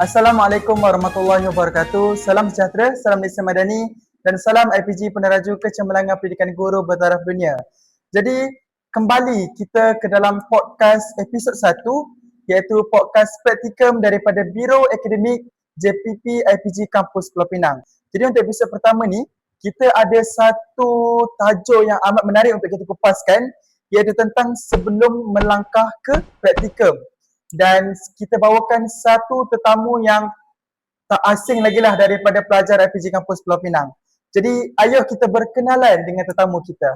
Assalamualaikum warahmatullahi wabarakatuh. Salam sejahtera, salam Malaysia Madani dan salam IPG Peneraju Kecemerlangan Pendidikan Guru Bertaraf Dunia. Jadi, kembali kita ke dalam podcast episod 1 iaitu podcast praktikum daripada Biro Akademik JPP IPG Kampus Pulau Pinang. Jadi untuk episod pertama ni, kita ada satu tajuk yang amat menarik untuk kita kupaskan iaitu tentang sebelum melangkah ke praktikum. Dan kita bawakan satu tetamu yang tak asing lagi lah daripada pelajar IPG Kampus Pulau Pinang. Jadi, ayo kita berkenalan dengan tetamu kita.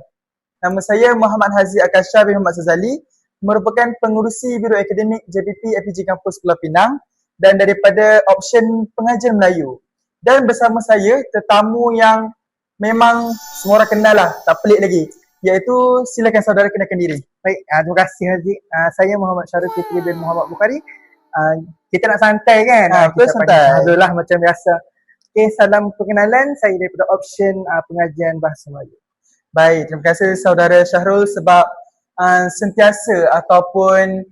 Nama saya Muhammad Haziq Akasha bin Muhammad Sazali, merupakan pengurusi Biro Akademik JPP IPG Kampus Pulau Pinang dan daripada option pengajian Melayu. Dan bersama saya, tetamu yang memang semua orang kenal lah, tak pelik lagi. Iaitu, silakan saudara kenalkan diri. Baik, terima kasih Haziq. Saya Muhammad Syarif Fitri bin Muhammad Bukhari. Kita nak santai kan? Betul, santai. Alhamdulillah macam biasa. Okay, salam perkenalan. Saya daripada option pengajian Bahasa Melayu. Baik, terima kasih saudara Syahrul sebab sentiasa ataupun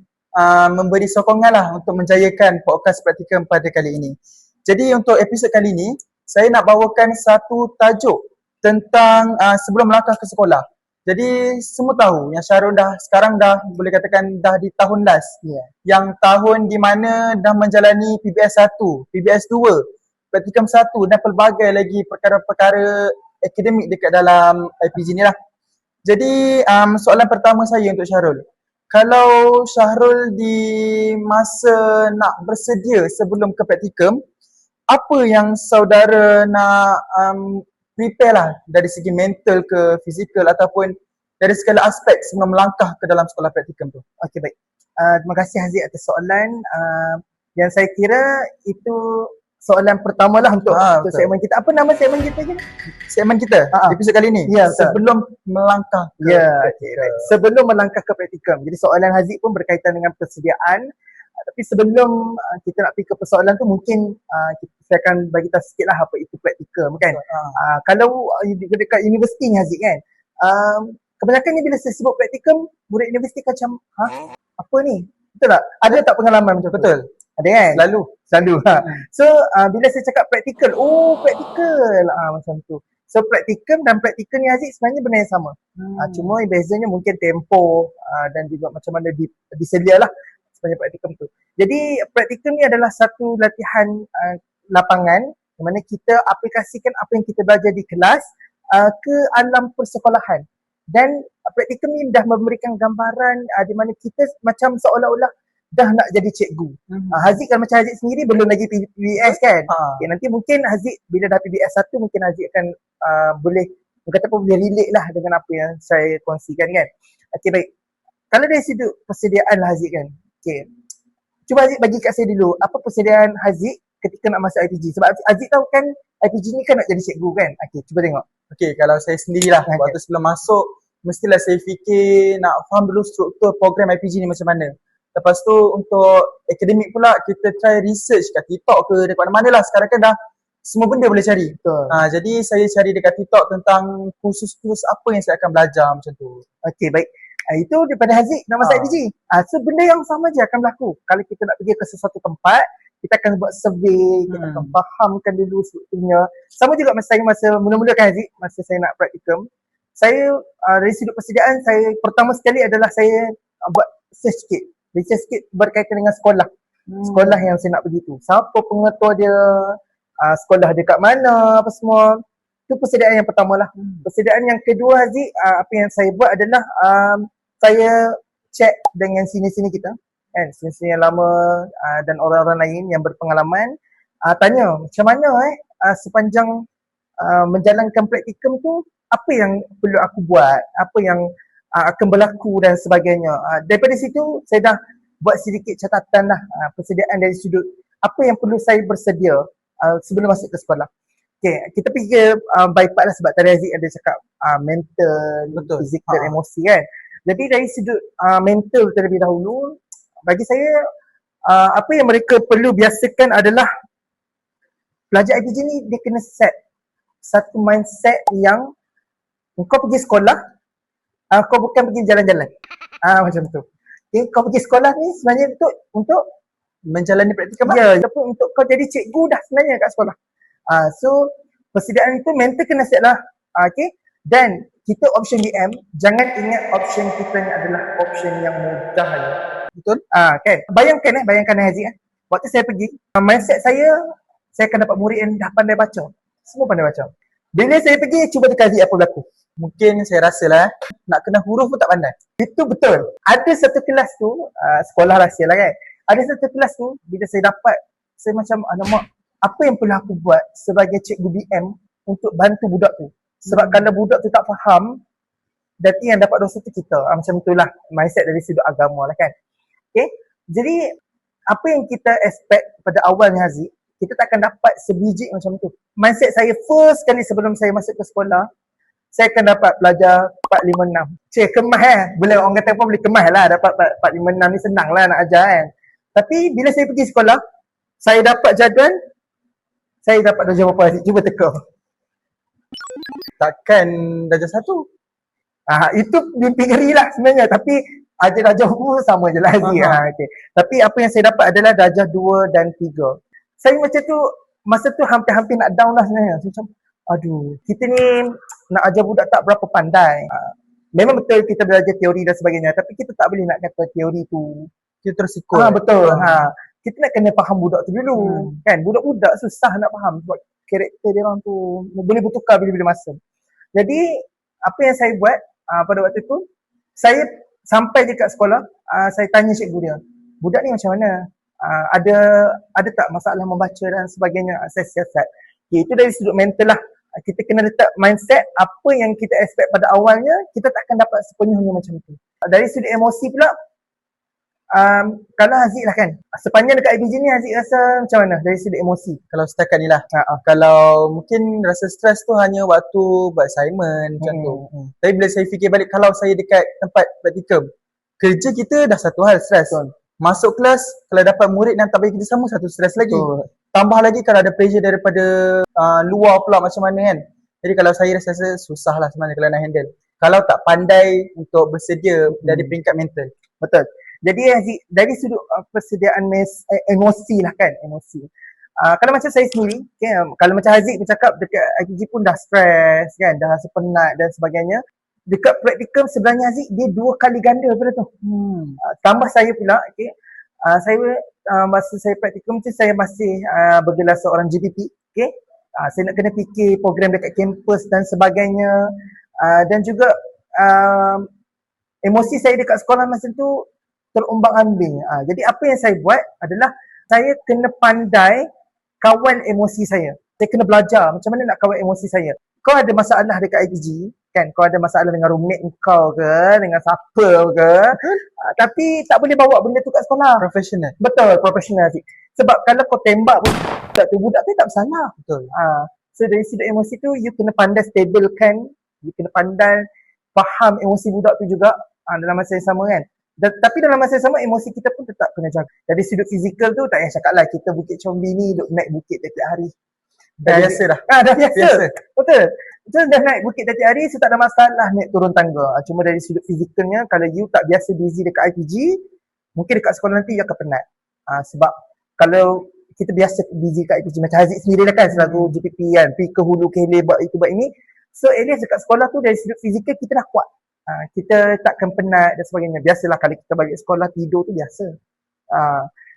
memberi sokongan lah untuk menjayakan podcast praktikum pada kali ini. Jadi untuk episod kali ini, saya nak bawakan satu tajuk tentang sebelum melangkah ke sekolah. Jadi semua tahu yang Syahrul sekarang dah boleh katakan dah di tahun last. Yang tahun di mana dah menjalani PBS 1, PBS 2, praktikum 1 dan pelbagai lagi perkara-perkara akademik dekat dalam IPG ni lah. Jadi soalan pertama saya untuk Syahrul. Kalau Syahrul di masa nak bersedia sebelum ke praktikum, apa yang saudara nak prepare lah dari segi mental ke fizikal ataupun dari segala aspek sebelum melangkah ke dalam sekolah praktikum tu? Okey, baik. Terima kasih Haziq atas soalan. Yang saya kira itu soalan pertama lah untuk segmen kita. Apa nama segmen kita je? Segmen kita, episod kali ni, sebelum melangkah ke praktikum. Sebelum melangkah ke praktikum. Jadi soalan Haziq pun berkaitan dengan persediaan. Tapi sebelum kita nak pergi ke persoalan tu, mungkin saya akan bagi tahu sikit lah apa itu praktikum kan. Kalau dekat universiti ni Haziq kan, kebanyakan ni bila saya sebut praktikum, murid universiti macam, apa ni? Betul tak? Ada tak pengalaman macam tu? Betul. Ada kan? Selalu. So bila saya cakap praktikal, praktikal macam tu. So praktikum dan praktikal ni Haziq sebenarnya benda yang sama. Cuma bezanya mungkin tempoh dan juga macam mana disedia lah sebenarnya praktikum tu. Jadi praktikum ni adalah satu latihan lapangan di mana kita aplikasikan apa yang kita belajar di kelas ke alam persekolahan. Dan praktikum ni dah memberikan gambaran di mana kita macam seolah-olah dah nak jadi cikgu. Haziq kan macam Haziq sendiri belum lagi PBS kan. Okay, nanti mungkin Haziq bila dah PBS 1 mungkin Haziq akan boleh kata apa boleh relate lah dengan apa yang saya kongsikan kan. Okey, baik. Kalau dari sudut persediaan lah Haziq kan. Okey. Cuba Haziq bagi kat saya dulu apa persediaan Haziq ketika nak masuk IPG. Sebab Haziq tahu kan IPG ni kan nak jadi cikgu kan. Okey, cuba tengok. Okey, kalau saya sendirilah waktu sebelum masuk mestilah saya fikir nak faham dulu struktur program IPG ni macam mana. Lepas tu untuk akademik pula kita try research kat TikTok ke dekat mana-mana lah. Sekarang kan dah semua benda boleh cari. Jadi saya cari dekat TikTok tentang kursus-kursus apa yang saya akan belajar macam tu. Okey, baik. Itu daripada Haziq nak masuk IPG. So benda yang sama je akan berlaku. Kalau kita nak pergi ke sesuatu tempat, kita akan buat survey, kita akan fahamkan dulu strukturnya. Sama juga masa mula-mula kan Haziq, masa saya nak praktikum. Saya dari sudut persediaan, saya pertama sekali adalah saya buat research sikit berkaitan dengan sekolah. Sekolah yang saya nak pergi tu. Siapa pengetua dia, sekolah dekat mana, apa semua. Itu persediaan yang pertama lah. Persediaan yang kedua Haziq, apa yang saya buat adalah saya check dengan senior-senior kita. Kan, senior-senior yang lama dan orang-orang lain yang berpengalaman. Tanya macam mana sepanjang menjalankan praktikum tu, apa yang perlu aku buat, apa yang akan berlaku dan sebagainya. Daripada situ saya dah buat sedikit catatan lah persediaan dari sudut apa yang perlu saya bersedia sebelum masuk ke sekolah. Okay, kita pergi ke by part lah sebab tadi Haziq ada cakap mental, fizikal, emosi kan. Jadi dari sudut mental terlebih dahulu, bagi saya apa yang mereka perlu biasakan adalah pelajar IPG ni dia kena set satu mindset yang kau pergi sekolah, kau bukan pergi jalan-jalan. Macam tu. Okay, kau pergi sekolah ni sebenarnya untuk menjalani praktikum lah. Ya, ataupun untuk kau jadi cikgu dah sebenarnya kat sekolah. So persediaan itu mental kena siap lah. Okay. Dan kita option DM, jangan ingat option kita ni adalah option yang mudah je. Betul? Kan? Bayangkan Haziq. Waktu saya pergi, mindset saya akan dapat murid yang dah pandai baca. Semua pandai baca. Bila saya pergi, cuba teka Haziq apa berlaku. Mungkin saya rasa lah nak kena huruf pun tak pandai. Itu betul. Ada satu kelas tu, sekolah rahsia lah kan. Ada satu kelas tu, bila saya dapat, saya macam, alamak, apa yang perlu aku buat sebagai cikgu BM untuk bantu budak tu. Sebab kalau budak tu tak faham, nanti yang dapat dosa tu kita. Macam itulah mindset dari sudut agama lah kan. Okay. Jadi, apa yang kita expect pada awalnya Haziq, kita tak akan dapat sebiji macam tu. Mindset saya first kali sebelum saya masuk ke sekolah, saya akan dapat belajar 456. Cik, kemas Boleh orang kata apa, boleh kemas lah dapat 456 ni, senang lah nak ajar kan. Tapi bila saya pergi sekolah, saya dapat jadual, saya dapat darjah berapa Haziq? Cuba teka. Takkan darjah 1. Itu mimpi ngeri lah sebenarnya. Tapi darjah pun sama je lah Haziq. Okay. Tapi apa yang saya dapat adalah darjah 2 dan 3. Saya macam tu, masa tu hampir-hampir nak down lah sebenarnya. Saya macam, aduh, kita ni nak ajar budak tak berapa pandai. Memang betul kita belajar teori dan sebagainya, tapi kita tak boleh nak kata teori tu Kita terus ikut. betul. Kita nak kena faham budak tu dulu. Kan, budak-budak susah nak faham sebab karakter dia orang tu boleh bertukar bila-bila masa. Jadi, apa yang saya buat pada waktu tu, saya sampai dekat sekolah, saya tanya cikgu dia, budak ni macam mana? Ada tak masalah membaca dan sebagainya? Saya siasat. Okay, itu dari sudut mental lah. Kita kena letak mindset apa yang kita expect pada awalnya, kita takkan dapat sepenuhnya macam tu. Dari sudut emosi pula, kalau Haziq lah kan, sepanjang dekat IPG ni Haziq rasa macam mana dari sudut emosi? Kalau setakat ni lah. Kalau mungkin rasa stres tu hanya waktu buat assignment macam tu. Tapi bila saya fikir balik, kalau saya dekat tempat praktikum, kerja kita dah satu hal, stres. Masuk kelas, kalau dapat murid yang tak bagi kerja sama, satu stres lagi. Tambah lagi kalau ada pressure daripada luar pula macam mana kan. Jadi kalau saya rasa susah lah sebenarnya kalau nak handle. Kalau tak pandai untuk bersedia dari peringkat mental. Betul. Jadi Haziq, dari sudut persediaan emosi lah kan, emosi. Kalau macam saya sendiri, okay, kalau macam Haziq bercakap dekat IPG pun dah stres kan, dah rasa penat dan sebagainya. Dekat praktikum sebenarnya Haziq, dia 2 kali ganda daripada tu. Tambah saya pula, okay, saya masa saya praktikum tu saya masih bergelar seorang GPP, okay. Saya nak kena fikir program dekat kampus dan sebagainya. Dan juga emosi saya dekat sekolah masa tu terombang-ambing. Jadi apa yang saya buat adalah saya kena pandai kawal emosi saya. Saya kena belajar macam mana nak kawal emosi saya. Kau ada masalah dekat IPG, kan? Kau ada masalah dengan roommate kau ke, dengan siapa ke, tapi tak boleh bawa benda tu kat sekolah. Professional. Betul, professional. Sebab kalau kau tembak budak tu tak bersalah. Betul. So dari sudut emosi tu, you kena pandai stabilkan, you kena pandai faham emosi budak tu juga dalam masa yang sama kan. Tapi dalam masa yang sama, emosi kita pun tetap kena jaga. Dari sudut fizikal tu, tak payah cakap lah, kita Bukit Combi ni duk naik bukit tiap hari. Dah biasa dah. Dah biasa. Betul. So dah naik bukit tiap hari, so tak ada masalah naik turun tangga. Cuma dari sudut fizikalnya, kalau you tak biasa busy dekat IPG, mungkin dekat sekolah nanti you akan penat. Sebab kalau kita biasa busy kat IPG, macam Haziq sendiri lah kan, selaku GPP kan, pergi ke hulu ke hilir buat itu buat ini. So at least dekat sekolah tu dari sudut fizikal kita dah kuat. Kita takkan penat dan sebagainya. Biasalah kalau kita balik sekolah tidur tu biasa.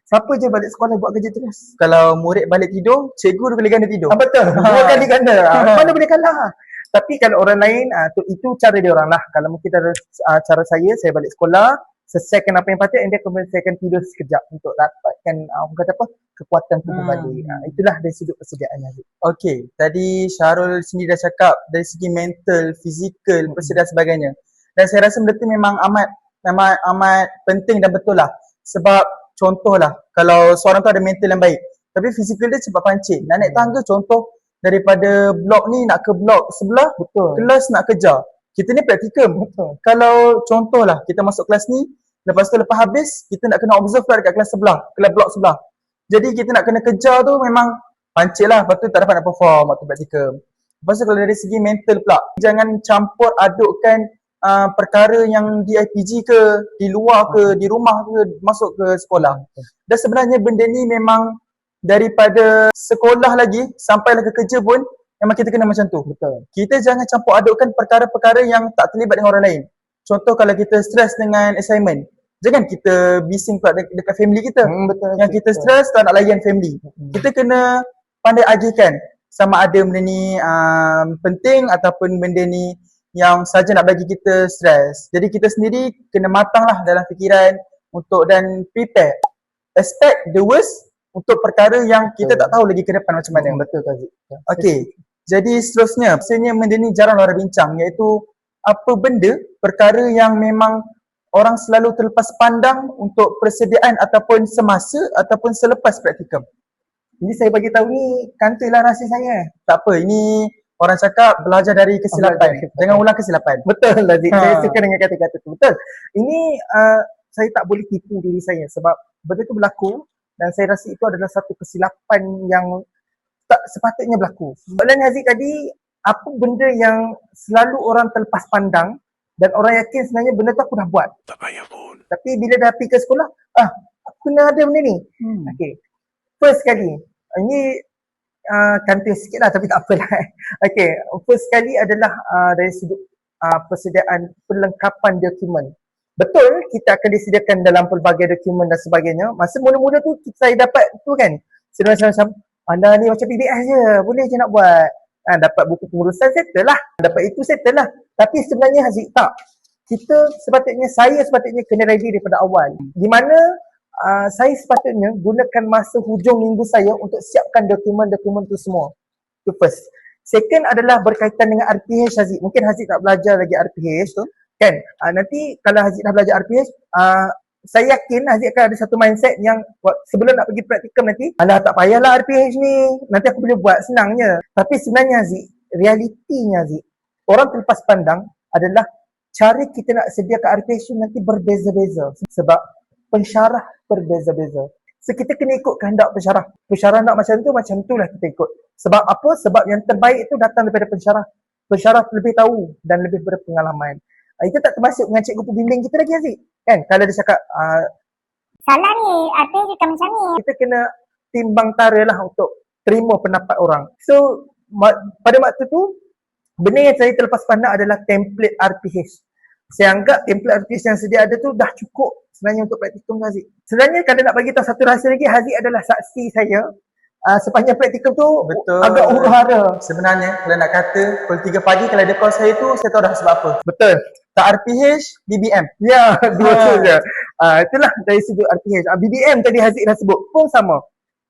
Siapa je balik sekolah buat kerja terus? Kalau murid balik tidur, cikgu 2 kali ganda tidur. Betul. 2 kali ganda. Mana boleh kalah? Tapi kalau orang lain, itu cara dia orang lah. Kalau mungkin cara saya balik sekolah, selesaikan apa yang patut, and then kemudian saya akan tidur sekejap untuk dapatkan orang kata apa, kekuatan tubuh balik. Itulah dari sudut persediaan Haziq. Okey, tadi Syahrul sendiri dah cakap dari segi mental, fizikal, persediaan sebagainya. Dan saya rasa benda tu memang amat penting dan betul lah. Sebab contohlah, kalau seorang tu ada mental yang baik, tapi fizikal dia cepat pancing. Nak naik tangga contoh, daripada blok ni nak ke blok sebelah, Betul. kelas nak kejar. Kita ni praktikum. Betul. Kalau contohlah, kita masuk kelas ni, lepas habis, kita nak kena observe lah dekat kelas sebelah, kelas blok sebelah. Jadi kita nak kena kejar tu memang pancing lah, lepas tu tak dapat nak perform waktu praktikum. Lepas tu kalau dari segi mental pula, jangan campur adukkan perkara yang di IPG ke, di luar ke, di rumah ke, masuk ke sekolah. Dan sebenarnya benda ni memang daripada sekolah lagi sampailah ke kerja pun memang kita kena macam tu. Betul. Kita jangan campur adukkan perkara-perkara yang tak terlibat dengan orang lain. Contoh kalau kita stres dengan assignment, jangan kita bising pula dekat family kita. Betul. Yang kita stres tak nak layan family. Kita kena pandai agihkan sama ada benda ni penting ataupun benda ni yang saja nak bagi kita stres. Jadi kita sendiri kena matanglah dalam fikiran untuk dan prepare. Expect the worst untuk perkara yang kita tak tahu lagi ke depan macam mana. Betul Tazik. Okey. Jadi seterusnya, biasanya benda ni jarang orang bincang, iaitu apa benda perkara yang memang orang selalu terlepas pandang untuk persediaan ataupun semasa ataupun selepas praktikum. Ini saya bagi tahu ni kantorlah rahsia saya. Tak apa, ini orang cakap belajar dari kesilapan. Belajar. Jangan ulang kesilapan. Betul Tazik. Saya suka dengan kata-kata tu. Betul. Ini saya tak boleh tipu diri saya sebab benda tu berlaku dan saya rasa itu adalah satu kesilapan yang tak sepatutnya berlaku. Soalan Haziq tadi, apa benda yang selalu orang terlepas pandang dan orang yakin sebenarnya benda tu aku dah buat. Tak payah pun. Tapi bila dah pergi ke sekolah, aku kena ada benda ni. Okay. First kali, ini kantor sikit lah tapi tak apalah. Okay, first kali adalah dari sudut persediaan perlengkapan dokumen. Betul, kita akan disediakan dalam pelbagai dokumen dan sebagainya. Masa mula-mula tu saya dapat tu kan, macam anda ni macam PBS je, boleh je nak buat. Dapat buku pengurusan, settle lah. Dapat itu, settle lah. Tapi sebenarnya Haziq tak. Saya sepatutnya kena ready daripada awal. Di mana saya sepatutnya gunakan masa hujung minggu saya untuk siapkan dokumen-dokumen tu semua. Itu first. Second adalah berkaitan dengan RPH Haziq. Mungkin Haziq tak belajar lagi RPH tu. Kan? Nanti kalau Haziq dah belajar RPH, saya yakin Haziq akan ada satu mindset yang sebelum nak pergi praktikum nanti, alah tak payahlah RPH ni, nanti aku boleh buat, senangnya. Tapi sebenarnya Haziq, realitinya Haziq, orang terlepas pandang adalah cara kita nak sediakan RPH tu nanti berbeza-beza. Sebab pensyarah berbeza-beza. So kita kena ikut kehendak pensyarah. Pensyarah nak macam tu lah kita ikut. Sebab apa? Sebab yang terbaik tu datang daripada pensyarah. Pensyarah lebih tahu dan lebih berpengalaman. Itu tak termasuk dengan cikgu pembimbing kita lagi Haziq. Kan? Kalau dia cakap salah ni, apa kita macam ni. kita kena timbang tara lah untuk terima pendapat orang. So pada waktu tu, benda yang saya terlepas pandang adalah template RPH. Saya anggap template RPH yang sedia ada tu dah cukup sebenarnya untuk praktikum Haziq. Sebenarnya kalau nak bagi tahu satu rahsia lagi, Haziq adalah saksi saya sepanjang praktikum tu. Betul. Agak huru-hara. Sebenarnya kalau nak kata pukul 3 pagi kalau ada call saya tu, saya tahu dah sebab apa. Betul. Tak RPH, BBM. Ya, dua tu je. Itulah dari sudut RPH. BBM tadi Haziq dah sebut pun sama.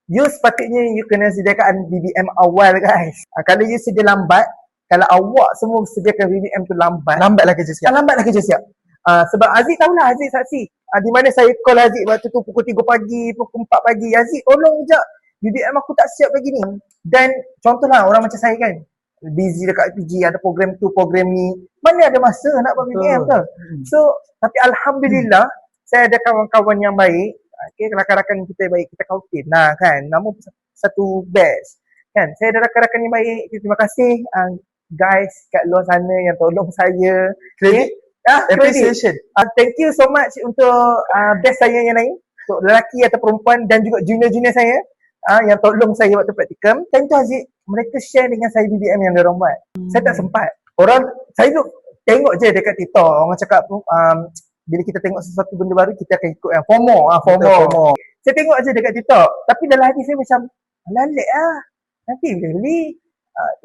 You sepatutnya you kena sediakan BBM awal guys. Kalau you sedia lambat, kalau awak semua sediakan BBM tu lambatlah kerja siap. Lambatlah kerja siap. Sebab Haziq tahulah, Haziq saksi. Di mana saya call Haziq waktu tu pukul 3 pagi, pukul 4 pagi. Haziq tolong sekejap. BBM aku tak siap lagi ni. Dan contohlah orang macam saya kan, busy dekat PG, ada program tu, program ni. Mana ada masa nak buat BBM tu? So, tapi Alhamdulillah, saya ada kawan-kawan yang baik. Okay, rakan-rakan kita baik, kita kautin. Nah kan, nama satu batch. Kan, saya ada rakan-rakan yang baik. Terima kasih guys kat luar sana yang tolong saya. Credit. Appreciation. Thank you so much untuk batch saya yang lain. Untuk lelaki atau perempuan dan juga junior-junior saya. Yang tolong saya waktu praktikum. Time tu Haziq, mereka share dengan saya BBM yang diorang buat. Saya tak sempat. Saya tu tengok je dekat TikTok. Orang cakap bila kita tengok sesuatu benda baru, kita akan ikut yang FOMO. Saya tengok je dekat TikTok. Tapi dalam hati saya macam, lalek lah. Nanti beli.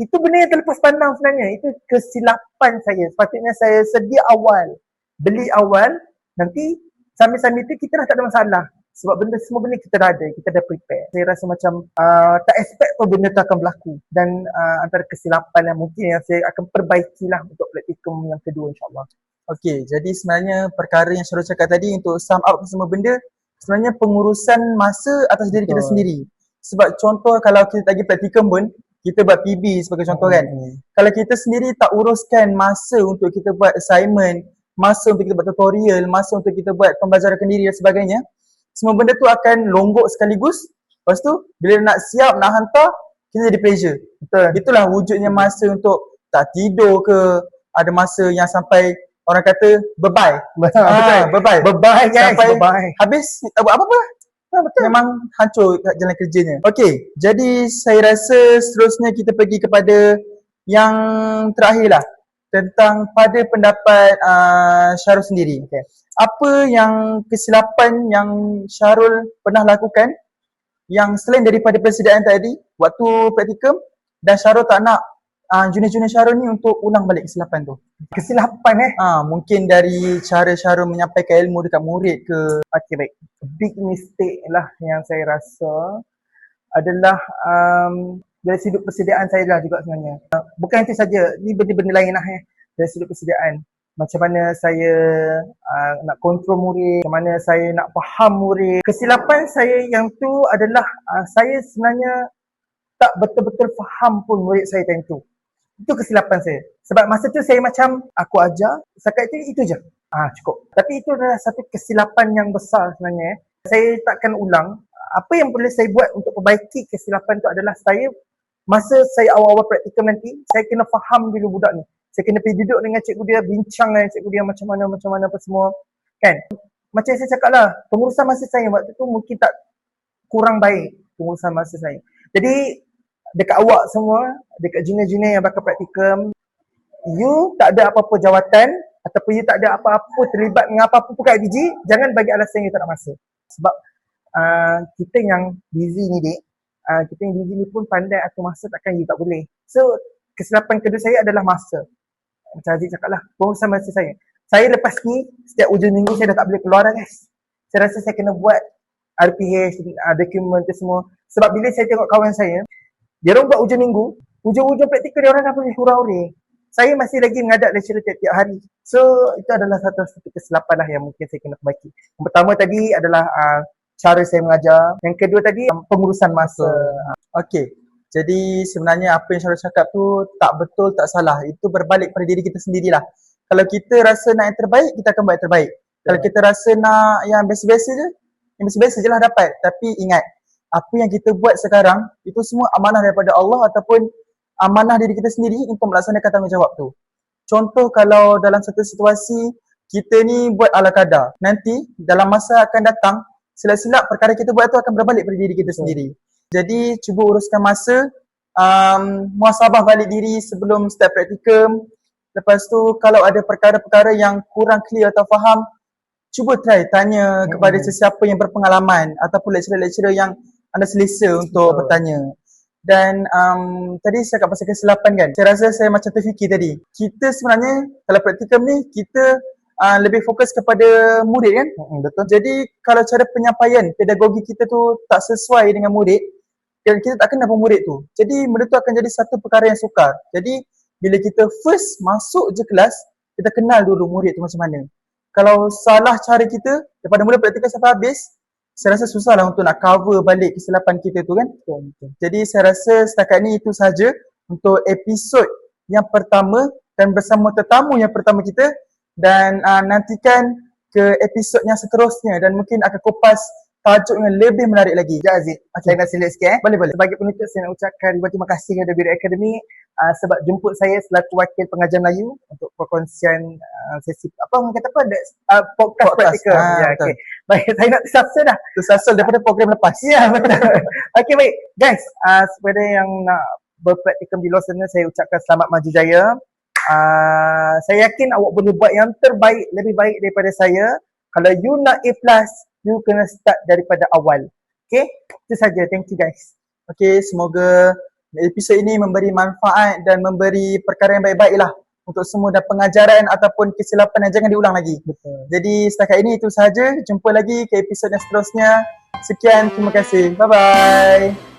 Itu benda yang terlepas pandang sebenarnya. Itu kesilapan saya. Sepatutnya saya sedia awal. Beli awal. Nanti sambil-sambil tu kita dah tak ada masalah. Sebab semua benda kita dah ada, kita dah prepare. Saya rasa macam tak expect pun benda tu akan berlaku. Dan antara kesilapan yang mungkin yang saya akan perbaikilah untuk praktikum yang kedua insyaAllah. Okey, jadi sebenarnya perkara yang Syarul cakap tadi untuk sum up semua benda, sebenarnya pengurusan masa atas diri kita sendiri. Sebab contoh kalau kita lagi praktikum pun, kita buat PB sebagai contoh kan. Kalau kita sendiri tak uruskan masa untuk kita buat assignment, masa untuk kita buat tutorial, masa untuk kita buat pembelajaran kendiri dan sebagainya, semua benda tu akan longgok sekaligus. Lepas tu, bila nak siap, nak hantar, kita jadi pressure. Betul. Itulah wujudnya masa untuk tak tidur ke, ada masa yang sampai orang kata bye-bye. Betul. Bye-bye. Bye-bye guys, Sampai bye-bye. habis tak buat apa-apa. Memang hancur kat jalan kerjanya. Okey, jadi saya rasa seterusnya kita pergi kepada yang terakhir lah, tentang pada pendapat Syarul sendiri. Okay. Apa yang kesilapan yang Syarul pernah lakukan yang selain daripada persediaan tadi waktu praktikum, dan Syarul tak nak junior-junior Syarul ni untuk ulang balik kesilapan tu? Kesilapan Mungkin dari cara Syarul menyampaikan ilmu dekat murid ke. Okay, baik. Big mistake lah yang saya rasa adalah dari sudut persediaan saya lah juga sebenarnya. Bukan itu saja, ni benda-benda lain lah dari sudut persediaan. Macam mana saya nak kontrol murid, macam mana saya nak faham murid. Kesilapan saya yang tu adalah saya sebenarnya tak betul-betul faham pun murid saya time tu. Itu kesilapan saya. Sebab masa tu saya macam aku ajar, setakat itu je. Cukup. Tapi itu adalah satu kesilapan yang besar sebenarnya. Saya takkan ulang. Apa yang boleh saya buat untuk perbaiki kesilapan tu adalah masa saya awal-awal praktikum nanti, saya kena faham dulu budak ni. Saya kena pergi duduk dengan cikgu dia, bincang dengan cikgu dia macam mana apa semua. Kan? Macam saya cakap lah, pengurusan masa saya waktu tu mungkin tak kurang baik pengurusan masa saya. Jadi, dekat awak semua, dekat junior-junior yang bakal praktikum, you tak ada apa-apa jawatan ataupun you tak ada apa-apa terlibat dengan apa-apa kat IPG, jangan bagi alasan you tak nak masa. Sebab kita yang busy ni kita yang busy ni pun pandai atur masa, takkan you tak boleh. So, kesilapan kedua saya adalah masa. Macam Aziz cakap lah, pengurusan masa saya. Saya lepas ni, setiap hujung minggu saya dah tak boleh keluar dah guys. Saya rasa saya kena buat RPH, dokumen tu semua. Sebab bila saya tengok kawan saya, dia orang buat hujung minggu, hujung-hujung praktikal dia orang dah boleh hurau-huri. Saya masih lagi menghadap lecturer tiap-tiap hari. So, itu adalah satu kesilapan lah yang mungkin saya kena perbaiki. Yang pertama tadi adalah cara saya mengajar. Yang kedua tadi, pengurusan masa. Okey. Jadi sebenarnya apa yang Syarul cakap tu tak betul, tak salah. Itu berbalik pada diri kita sendirilah. Kalau kita rasa nak yang terbaik, kita akan buat yang terbaik. Kalau kita rasa nak yang biasa-biasa je, yang biasa-biasa je lah dapat. Tapi ingat, apa yang kita buat sekarang, itu semua amanah daripada Allah ataupun amanah diri kita sendiri untuk melaksanakan tanggungjawab tu. Contoh kalau dalam satu situasi, kita ni buat ala kadar. Nanti dalam masa akan datang, silap-silap perkara kita buat tu akan berbalik pada diri kita sendiri. Jadi cuba uruskan masa, muhasabah balik diri sebelum start praktikum. Lepas tu kalau ada perkara-perkara yang kurang clear atau faham, cuba try tanya kepada sesiapa yang berpengalaman ataupun lecturer-lecturer yang anda selesa untuk bertanya. Dan tadi saya cakap pasal kesilapan kan, saya rasa saya macam terfikir tadi. Kita sebenarnya kalau praktikum ni, kita lebih fokus kepada murid kan. Betul. Jadi kalau cara penyampaian pedagogi kita tu tak sesuai dengan murid, dan kita tak kenal murid tu, jadi benda tu akan jadi satu perkara yang sukar. Jadi bila kita first masuk je kelas, kita kenal dulu murid tu macam mana. Kalau salah cara kita daripada mula praktikal sampai habis, saya rasa susah lah untuk nak cover balik kesilapan kita tu kan. Jadi saya rasa setakat ni itu sahaja untuk episod yang pertama dan bersama tetamu yang pertama kita. Dan nantikan ke episod yang seterusnya dan mungkin akan kupas tajuk yang lebih menarik lagi. Sekejap Aziz, saya nak select sikit Boleh. Sebagai penutup saya nak ucapkan ribuan terima kasih kepada Biru Academy sebab jemput saya selaku wakil pengajar Melayu untuk perkongsian sesi podcast praktikal. Okay. Baik, saya nak tersasul dah. Tersasul daripada program lepas. Ya, betul. Okay, baik. Guys, kepada yang nak berpraktikum di luar sana, saya ucapkan selamat maju jaya. Saya yakin awak boleh buat yang terbaik, lebih baik daripada saya. Kalau you nak A+, you kena start daripada awal. Okay, itu saja. Thank you guys. Okay, semoga episod ini memberi manfaat dan memberi perkara yang baik-baik lah untuk semua, dan pengajaran ataupun kesilapan yang jangan diulang lagi. Betul. Jadi setakat ini itu sahaja. Jumpa lagi ke episod yang seterusnya. Sekian, terima kasih. Bye-bye.